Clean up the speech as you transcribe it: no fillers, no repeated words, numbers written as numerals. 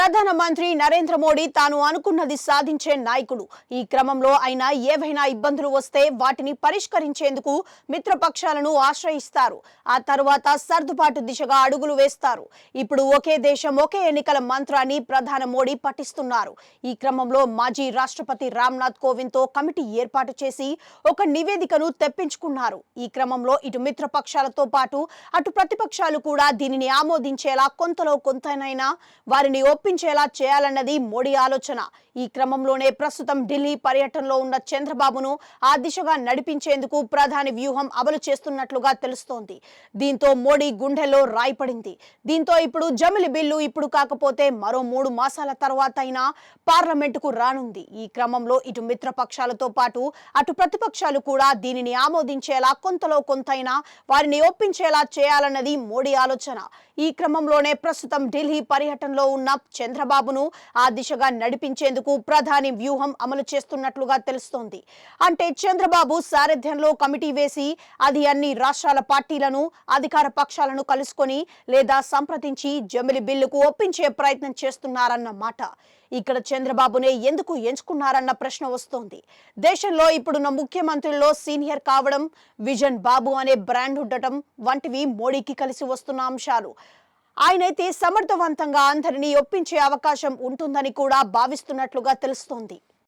ప్రధానమంత్రి నరేంద్ర మోడీ తాను అనుకున్నది సాధించే నాయకుడు. ఈ క్రమంలో ఆయన ఏవైనా ఇబ్బందులు వస్తే వాటిని పరిష్కరించేందుకు మిత్రపక్షాలను ఆశ్రయిస్తారు. ఆ తర్వాత సర్దుబాటు దిశగా అడుగులు వేస్తారు. ఇప్పుడు ఒకే దేశం ఒకే ఎన్నికల మంత్రాన్ని ప్రధాని మోడీ పఠిస్తున్నారు. ఈ క్రమంలో మాజీ రాష్ట్రపతి రామ్నాథ్ కోవింద్ తో కమిటీ ఏర్పాటు చేసి ఒక నివేదికను తెప్పించుకున్నారు. ఈ క్రమంలో ఇటు మిత్రపక్షాలతో పాటు అటు ప్రతిపక్షాలు కూడా దీనిని ఆమోదించేలా కొంతలో కొంతనైనా వారిని ఒప్పించేలా చేయాలన్నది మోడీ ఆలోచన. ఈ క్రమంలోనే ప్రస్తుతం ఢిల్లీ పర్యటనలో ఉన్న చంద్రబాబును ఆ దిశగా నడిపించేందుకు ప్రధాని వ్యూహం అమలు చేస్తున్నట్లుగా తెలుస్తోంది. దీంతో మోడీ గుండెల్లో రాయిపడింది. దీంతో ఇప్పుడు జమిలి బిల్లు ఇప్పుడు కాకపోతే మరో 3 మాసాల తర్వాత అయినా పార్లమెంటుకు రానుంది. ఈ క్రమంలో ఇటు మిత్రపక్షాలతో పాటు అటు ప్రతిపక్షాలు కూడా దీనిని ఆమోదించేలా కొంతలో కొంతైనా వారిని ఒప్పించేలా చేయాలన్నది మోడీ ఆలోచన. ఈ క్రమంలోనే ప్రస్తుతం ఢిల్లీ పర్యటనలో ఉన్న చంద్రబాబును ఆ దిశగా నడిపించేందుకు ప్రధాని వ్యూహం అమలు చేస్తున్నట్లుగా తెలుస్తోంది. అంటే చంద్రబాబు సారథ్యంలో కమిటీ వేసి అది అన్ని రాష్ట్రాల పార్టీలను అధికార పక్షాలను కలుసుకొని లేదా సంప్రదించి జమిలి బిల్లుకు ఒప్పించే ప్రయత్నం చేస్తున్నారన్నమాట. ఇక్కడ చంద్రబాబునే ఎందుకు ఎంచుకున్నారన్న ప్రశ్న వస్తోంది. దేశంలో ఇప్పుడున్న ముఖ్యమంత్రుల్లో సీనియర్ కావడం, విజన్ బాబు అనే బ్రాండ్ ఉండటం వంటివి మోడీకి కలిసి వస్తున్న అంశాలు. ఆయనైతే సమర్థవంతంగా అందరినీ ఒప్పించే అవకాశం ఉంటుందని కూడా భావిస్తున్నట్లుగా తెలుస్తోంది.